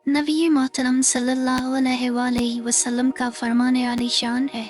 नबी मोहतरम सल्लल्लाहु अलैहि वसल्लम का फरमाने आलीशान है,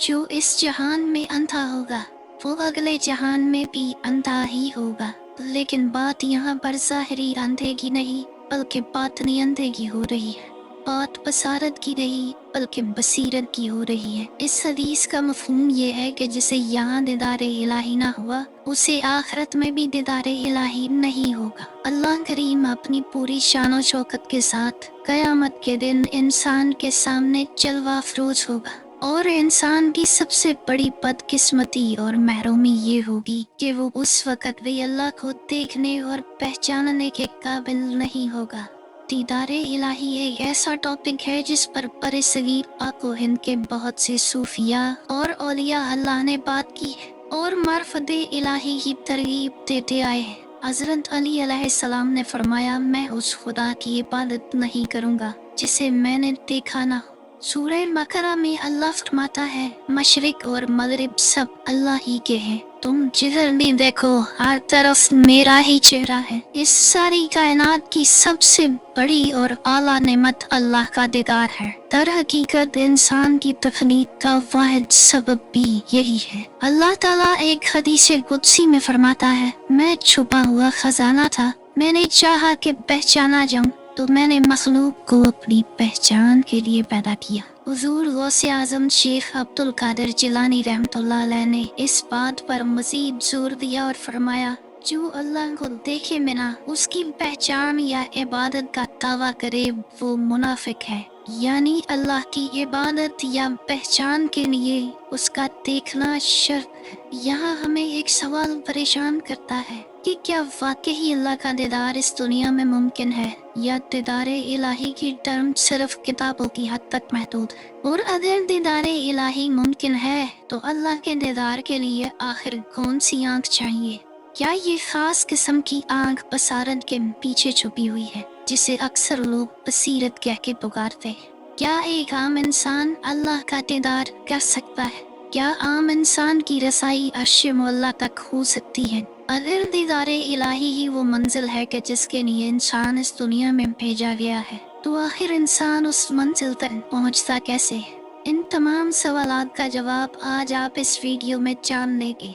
जो इस जहान में अंधा होगा वो अगले जहान में भी अंधा ही होगा। लेकिन बात यहाँ पर ज़ाहिरी अंधे की नहीं बल्कि बातनी अंधे की हो रही है। बात बसारत की नहीं बल्कि बसीरत की हो रही है। इस हदीस का मफहूम ये है कि जिसे यहाँ दीदारे इलाही ना हुआ उसे आखिरत में भी दीदारे इलाही नहीं होगा। अल्लाह करीम अपनी पूरी शान शौकत के साथ कयामत के दिन इंसान के सामने जलवा अफरोज होगा और इंसान की सबसे बड़ी बदकिस्मती और महरूमी ये होगी कि वो उस वक़्त भी अल्लाह को देखने और पहचानने के काबिल नहीं होगा। दीदारे इलाही एक ऐसा टॉपिक है जिस पर बरसगीर पाक व हिंद के बहुत से सूफिया और औलिया अल्लाह ने बात की है और मार्फते इलाही की तरगीब देते आए हैं। हज़रत अली अलैहिस्सलाम ने फरमाया, मैं उस खुदा की इबादत नहीं करूँगा जिसे मैंने देखा ना हो। सूरह बकरा में अल्लाह फरमाता है, मशरिक और मगरिब सब अल्लाह ही के हैं, तुम जिधर भी देखो हर तरफ मेरा ही चेहरा है। इस सारी कायनात की सबसे बड़ी और आला नेमत अल्लाह का दीदार है। दर हकीकत इंसान की तखलीक का वाहिद सबब भी यही है। अल्लाह ताला एक हदीस कुदसी में फरमाता है, मैं छुपा हुआ खजाना था, मैंने चाहा कि पहचाना जाऊं तो मैंने मखलूक को अपनी पहचान के लिए पैदा किया। हुजूर गौसे आजम शेख अब्दुल कादिर जिलानी रहमतुल्लाह अलैह ने इस बात पर मजीद जोर दिया और फरमाया, जो अल्लाह को देखे बिना उसकी पहचान या इबादत का दावा करे वो मुनाफिक है। यानी अल्लाह की इबादत या पहचान के लिए उसका देखना शर्त है। यहाँ हमें एक सवाल परेशान करता है कि क्या वाकई अल्लाह का दीदार इस दुनिया में मुमकिन है या दीदारे इलाही की टर्म सिर्फ किताबों की हद तक महदूद है। और अगर दीदारे इलाही मुमकिन है तो अल्लाह के दीदार के लिए आखिर कौन सी आँख चाहिए? क्या ये खास किस्म की आँख बसारत के पीछे छुपी हुई है जिसे अक्सर लोग बसीरत कह के पुकारते हैं? क्या एक आम इंसान अल्लाह का दीदार कर सकता है? क्या आम इंसान की रसाई अर्श मौला तक हो सकती है? अगर दीदारे इलाही ही वो मंजिल है कि जिसके लिए इंसान इस दुनिया में भेजा गया है, तो आखिर इंसान उस मंजिल तक पहुंचता कैसे है? इन तमाम सवालात का जवाब आज आप इस वीडियो में जान लेंगे।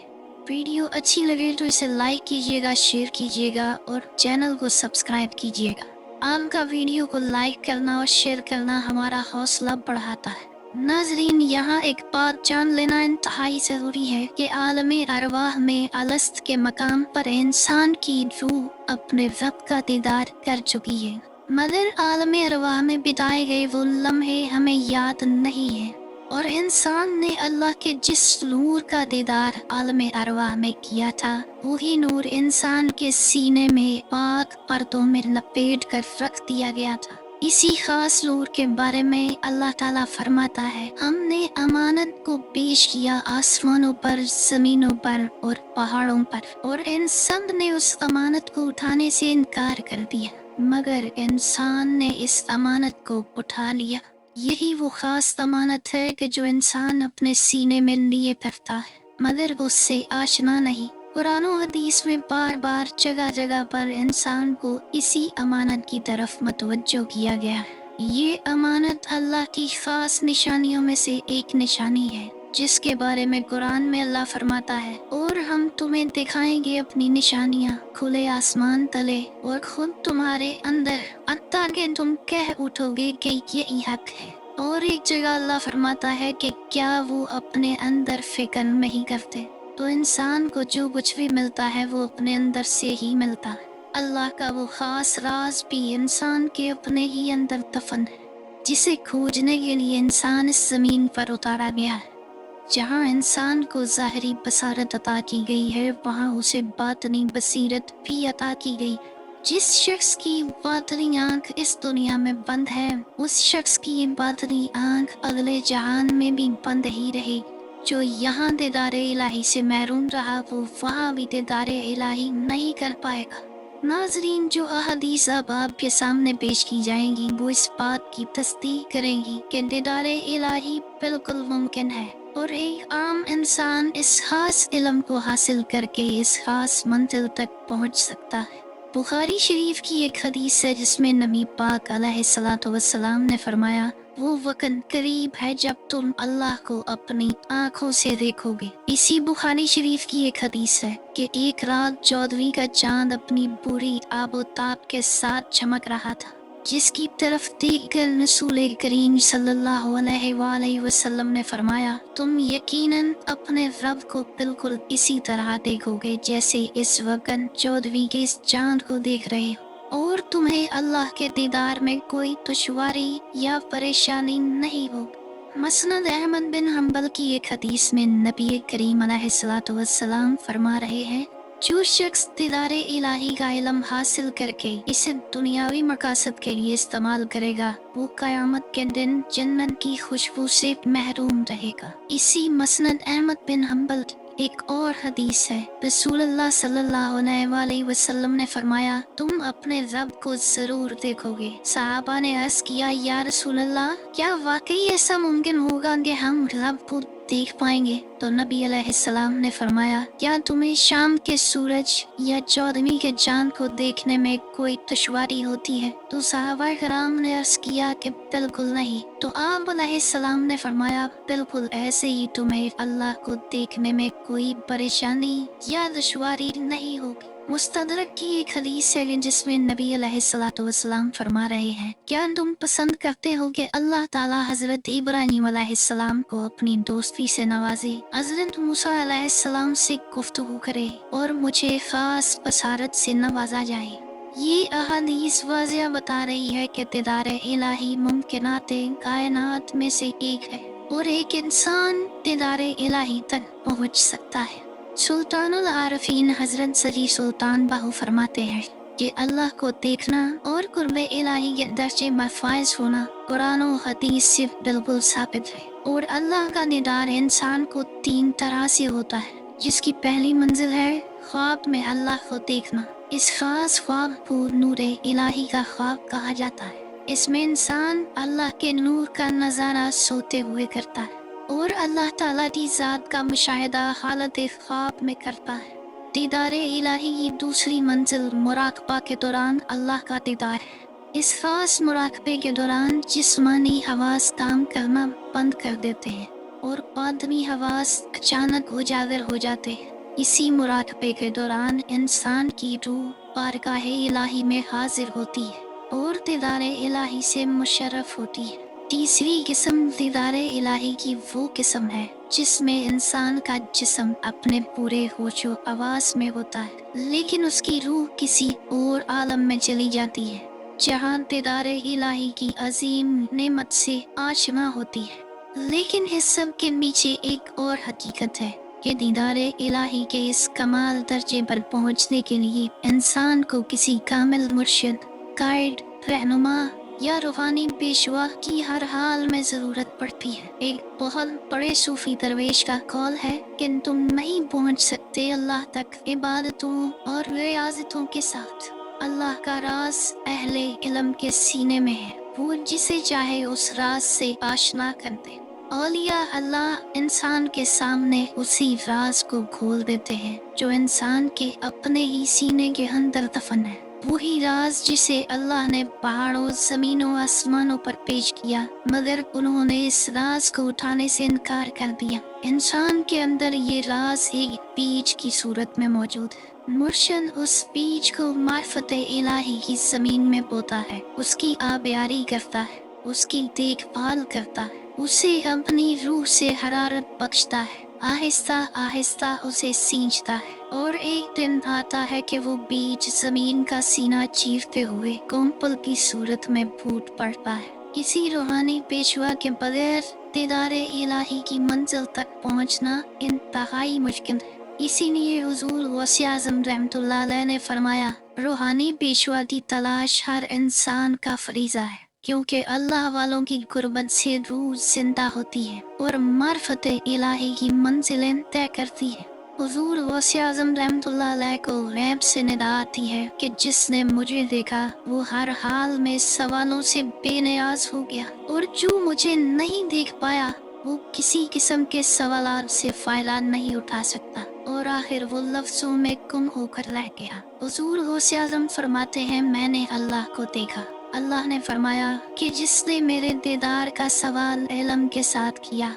वीडियो अच्छी लगे तो इसे लाइक कीजिएगा, शेयर कीजिएगा और चैनल को सब्सक्राइब कीजिएगा। आपका वीडियो को लाइक करना और शेयर करना हमारा हौसला बढ़ाता है। नाजरीन, यहाँ एक बात जान लेना इंतहाई ज़रूरी है कि आलमे अरवाह में अलस्त के मकाम पर इंसान की रूह अपने रब का दीदार कर चुकी है, मगर आलमे अरवाह में बिताए गए वो लम्हे हमें याद नहीं है और इंसान ने अल्लाह के जिस नूर का दीदार आलमे अरवाह में किया था वही नूर इंसान के सीने में पाक पर्दों में लपेट कर रख दिया गया था। इसी खास नूर के बारे में अल्लाह ताला फरमाता है, हमने अमानत को पेश किया आसमानों पर, जमीनों पर और पहाड़ों पर, और इन सब ने उस अमानत को उठाने से इनकार कर दिया, मगर इंसान ने इस अमानत को उठा लिया। यही वो खास अमानत है कि जो इंसान अपने सीने में लिए करता है मगर उससे आशना नहीं। कुरान और हदीस में बार बार जगह जगह पर इंसान को इसी अमानत की तरफ मतवज्जो किया गया है। ये अमानत अल्लाह की खास निशानियों में से एक निशानी है जिसके बारे में कुरान में अल्लाह फरमाता है, और हम तुम्हें दिखाएंगे अपनी निशानियाँ खुले आसमान तले और खुद तुम्हारे अंदर, ताकि तुम कह उठोगे कि यही हक है। और एक जगह अल्लाह फरमाता है कि क्या वो अपने अंदर फिक्र नहीं करते? तो इंसान को जो कुछ भी मिलता है वो अपने अंदर से ही मिलता है। अल्लाह का वो खास राज भी इंसान के अपने ही अंदर दफन है, जिसे खोजने के लिए इंसान इस जमीन पर उतारा गया है। जहाँ इंसान को ज़ाहिरी बसारत अता की गई है वहाँ उसे बातनी बसीरत भी अता की गई। जिस शख्स की बातनी आँख इस दुनिया में बंद है उस शख्स की बातनी आँख अगले जहान में भी बंद ही रहेगी। जो यहाँ दीदारे इलाही से महरूम रहा वो वहाँ भी दीदारे इलाही नहीं कर पाएगा। नाजरीन, जो अहदीस अब आपके सामने पेश की जाएंगी वो इस बात की तस्दीक करेंगी कि दीदारे इलाही बिल्कुल मुमकिन है और एक आम इंसान इस खास इल्म को हासिल करके इस खास मंजिल तक पहुँच सकता है। बुखारी शरीफ की एक हदीस है जिसमें नबी पाक अलैहिस्सलातु वस्सलाम ने फरमाया, वो वक़्त करीब है जब तुम अल्लाह को अपनी आंखों से देखोगे। इसी बुखारी शरीफ की एक हदीस है कि एक रात चौदहवीं का चांद अपनी पूरी आबोताब के साथ चमक रहा था, जिसकी तरफ देखकर रसूल करीम सल्लल्लाहु अलैहि वसल्लम ने फरमाया, तुम यकीनन अपने रब को बिल्कुल इसी तरह देखोगे जैसे इस वक्त चौदहवीं के इस चांद को देख रहे हो, और तुम्हें अल्लाह के दीदार में कोई दुश्वारी या परेशानी नहीं होगी। मसनद अहमद बिन हम्बल की एक हदीस में नबी करीम अलैहिस्सलातु वस्सलाम फरमा रहे हैं, जो शख्स दीदार इलाही का इल्म हासिल करके इसे दुनियावी मकासद के लिए इस्तेमाल करेगा, वो क़यामत के दिन जन्नत की खुशबू से महरूम रहेगा। इसी मसनद अहमद बिन हम्बल एक और हदीस है, रसूलुल्लाह सल्लल्लाहु अलैहि वसल्लम ने फरमाया, तुम अपने रब को जरूर देखोगे। सहाबा ने अर्ज़ किया, या रसूलल्लाह, क्या वाकई ऐसा मुमकिन होगा कि हम रब को देख पाएंगे? तो नबी अलैहिस्सलाम ने फरमाया, क्या तुम्हें शाम के सूरज या चौदहवीं के चांद को देखने में कोई दुश्वारी होती है? तो सहाबा कराम ने अर्ज़ किया कि बिल्कुल नहीं। तो आप अलैहिस्सलाम ने फरमाया, बिल्कुल ऐसे ही तुम्हें अल्लाह को देखने में कोई परेशानी या दुश्वारी नहीं होगी। मुस्तदरक की एक हदीस है जिसमें नबी अलैहिस्सलातु वस्सलाम फरमा रहे हैं, क्या तुम पसंद करते हो कि अल्लाह ताला हजरत इब्राहीम अलैहिस्सलाम को अपनी दोस्ती से नवाजे, हजरत मूसा अलैहिस्सलाम से गुफ्तगू करे और मुझे खास बसारत से नवाजा जाए? ये अहादीस वाज़िह बता रही है कि दीदार इलाही मुमकिनाते कायनात में से एक है और एक इंसान दीदार इलाही तक पहुँच सकता है। सुल्तानुल आरफीन हजरत सली सुल्तान बाहू फरमाते हैं कि अल्लाह को देखना और कुर्बे इलाही के दर्जे में फाइज होना कुरान और हदीस से बिल्कुल साबित है। और अल्लाह का दीदार इंसान को तीन तरह से होता है, जिसकी पहली मंजिल है ख्वाब में अल्लाह को देखना। इस खास ख्वाब को नूर इलाही का ख्वाब कहा जाता है। इसमें इंसान अल्लाह के नूर का नज़ारा सोते हुए करता है और अल्लाह ताला की ज़ात का मुशाहिदा हालत ख्वाब में करता है। दीदार इलाही की दूसरी मंजिल मुराकबा के दौरान अल्लाह का दीदार है। इस खास मुराकबे के दौरान जिस्मानी हवास काम करना बंद कर देते हैं और बादमी हवास अचानक उजागर हो जाते हैं। इसी मुराकबे के दौरान इंसान की रूह बारगाह इलाही में हाजिर होती है और दीदार इलाही से मुशर्रफ होती है। तीसरी किस्म दीदार इलाही की वो किस्म है जिसमें इंसान का जिस्म अपने पूरे होशो आवास में होता है, लेकिन उसकी रूह किसी और आलम में चली जाती है, जहाँ दीदार इलाही की अजीम नेमत से आशना होती है। लेकिन इस सब के पीछे एक और हकीकत है कि दीदार इलाही के इस कमाल दर्जे पर पहुँचने के लिए इंसान को किसी कामिल मुर्शिद, गाइड, रहनुमा या रूहानी पेशवा की हर हाल में जरूरत पड़ती है। एक बहुत बड़े सूफी दरवेश का कौल है कि तुम नहीं पहुंच सकते अल्लाह तक इबादतों और रियाजतों के साथ। अल्लाह का राज अहले इल्म के सीने में है, वो जिसे चाहे उस राज से आशना कर दे। औलिया अल्लाह इंसान के सामने उसी राज को खोल देते हैं जो इंसान के अपने ही सीने के अंदर दफन है। वही राज जिसे अल्लाह ने पहाड़ों, जमीनों, आसमानों पर पेश किया, मगर उन्होंने इस राज को उठाने से इनकार कर दिया। इंसान के अंदर ये राज एक बीज की सूरत में मौजूद है। मुर्शिद उस बीज को मार्फत इलाही की जमीन में बोता है, उसकी आबियारी करता है, उसकी देखभाल करता है, उसे अपनी रूह से हरारत बख्शता है, आहिस्ता आहिस्ता उसे सींचता है और एक दिन आता है कि वो बीज जमीन का सीना चीरते हुए कुंपल की सूरत में फूट पड़ता है। किसी रूहानी पेशवा के बगैर दीदार इलाही की मंजिल तक पहुंचना इंतहाई मुश्किल है। इसीलिए हुजूर गौसे आज़म रहमतुल्लाह अलैह ने फरमाया, रूहानी पेशवा की तलाश हर इंसान का फरीज़ा है, क्योंकि अल्लाह वालों की गुर्बत से रूह जिंदा होती है और मार्फत इलाही की मंजिलें तय करती है। हुजूर गौसे आज़म रहमतुल्लाह अलैह को गैब से निदा आती है कि जिसने मुझे देखा वो हर हाल में सवालों से बेनियाज हो गया, और जो मुझे नहीं देख पाया वो किसी किस्म के सवालात से फायदा नहीं उठा सकता। اور آخر وہ لفظوں میں گم ہو کر رہ گیا۔ حضور غوث اعظم فرماتے ہیں میں نے اللہ کو دیکھا، اللہ نے فرمایا کہ جس نے میرے دیدار کا سوال علم کے ساتھ کیا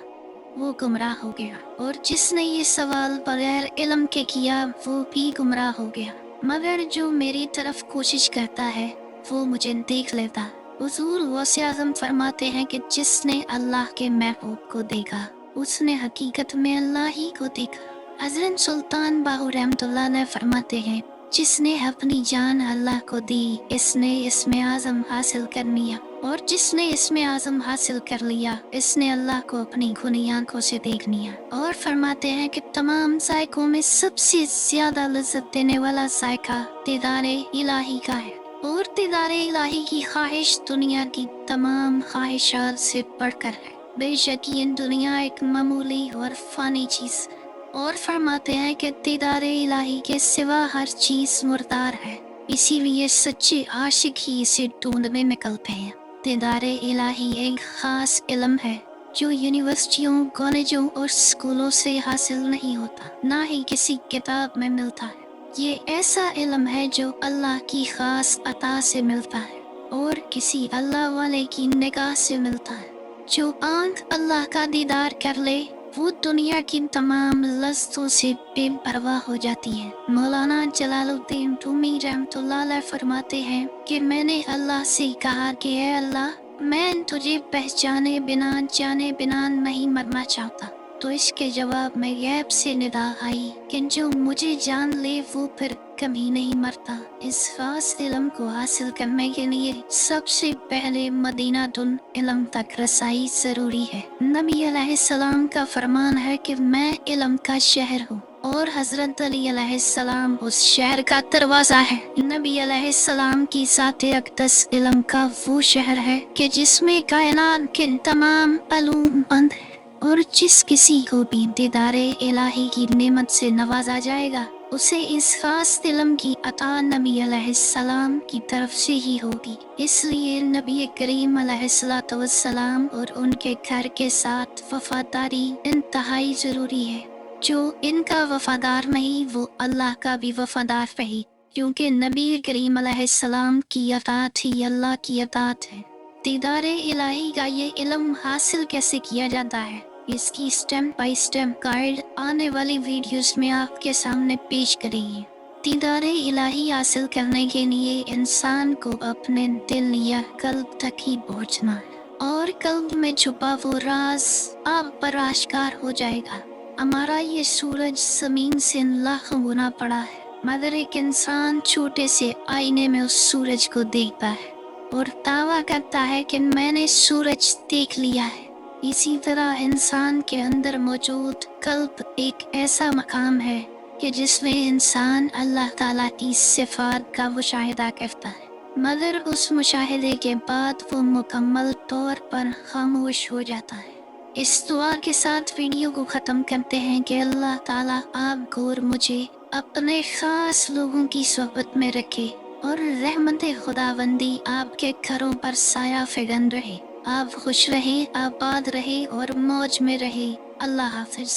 وہ گمراہ ہو گیا، اور جس نے یہ سوال بغیر علم کے کیا وہ بھی گمراہ ہو گیا، مگر جو میری طرف کوشش کرتا ہے وہ مجھے دیکھ لیتا۔ حضور غوث اعظم فرماتے ہیں کہ جس نے اللہ کے محبوب کو دیکھا اس نے حقیقت میں اللہ ہی کو دیکھا۔ حضرت سلطان باہو رحمۃ اللہ علیہ فرماتے ہیں جس نے اپنی جان اللہ کو دی اس نے اسم اعظم حاصل کر لیا، اور جس نے اسم اعظم حاصل کر لیا اس نے اللہ کو اپنی کھلی آنکھوں سے دیکھ لیا۔ اور فرماتے ہیں کہ تمام ذائقوں میں سب سے زیادہ لذت دینے والا ذائقہ دیدار الہی کا ہے، اور دیدار الہی کی خواہش دنیا کی تمام خواہشات سے بڑھ کر ہے، بے شک یہ دنیا ایک معمولی اور فانی چیز، اور فرماتے ہیں کہ دیدار الہی کے سوا ہر چیز مردار ہے، اسی لیے سچے عاشق ہی اسے ڈھونڈنے نکلتے ہیں۔ دیدار الہی ایک خاص علم ہے جو یونیورسٹیوں، کالجوں اور اسکولوں سے حاصل نہیں ہوتا، نہ ہی کسی کتاب میں ملتا ہے۔ یہ ایسا علم ہے جو اللہ کی خاص عطا سے ملتا ہے اور کسی اللہ والے کی نگاہ سے ملتا ہے۔ جو آنکھ اللہ کا دیدار کر لے وہ دنیا کی تمام لذتوں سے بے پرواہ ہو جاتی ہے۔ مولانا جلال الدین رومی رحمۃ اللہ علیہ فرماتے ہیں کہ میں نے اللہ سے کہا کہ اے اللہ میں تجھے پہچانے بنا جانے بنا نہیں مرنا چاہتا، تو اس کے جواب میں غیب سے ندا آئی کہ جو مجھے جان لے وہ پھر کبھی نہیں مرتا۔ اس خاص علم کو حاصل کرنے کے لیے سب سے پہلے مدینہ تن علم تک رسائی ضروری ہے۔ نبی علیہ السلام کا فرمان ہے کہ میں علم کا شہر ہوں، اور حضرت علی علیہ السلام اس شہر کا دروازہ ہے۔ نبی علیہ السلام کی ذات اقدس علم کا وہ شہر ہے کہ جس میں کائنات کے تمام علوم بند ہے، اور جس کسی کو بھی دیدار الہی کی نعمت سے نوازا جائے گا اسے اس خاص علم کی عطا نبی علیہ السلام کی طرف سے ہی ہوگی۔ اس لیے نبی کریم علیہ السلام اور ان کے گھر کے ساتھ وفاداری انتہائی ضروری ہے۔ جو ان کا وفادار نہیں وہ اللہ کا بھی وفادار نہیں، کیونکہ نبی کریم علیہ السلام کی اطاعت ہی اللہ کی اطاعت ہے۔ دیدار الہی کا یہ علم حاصل کیسے کیا جاتا ہے اس کی سٹیپ بائی سٹیپ گائیڈ آنے والی ویڈیوز میں آپ کے سامنے پیش کریں گے۔ دیدار الہی حاصل کرنے کے لیے انسان کو اپنے دل یا قلب تک ہی پہنچنا ہے، اور قلب میں چھپا وہ راز آپ پر آشکار ہو جائے گا۔ ہمارا یہ سورج زمین سے لاکھوں گنا بڑا ہے، مگر ایک انسان چھوٹے سے آئینے میں اس سورج کو دیکھتا ہے اور دعویٰ کرتا ہے کہ میں نے سورج دیکھ لیا ہے۔ اسی طرح انسان کے اندر موجود قلب ایک ایسا مقام ہے کہ جس میں انسان اللہ تعالیٰ کی صفات کا مشاہدہ کرتا ہے، مگر اس مشاہدے کے بعد وہ مکمل طور پر خاموش ہو جاتا ہے۔ اس دعا کے ساتھ ویڈیو کو ختم کرتے ہیں کہ اللہ تعالیٰ آپ کو اور مجھے اپنے خاص لوگوں کی صحبت میں رکھے، اور رحمت خداوندی آپ کے گھروں پر سایہ فگن رہے۔ آپ خوش رہیں، آباد رہے اور موج میں رہے۔ اللہ حافظ۔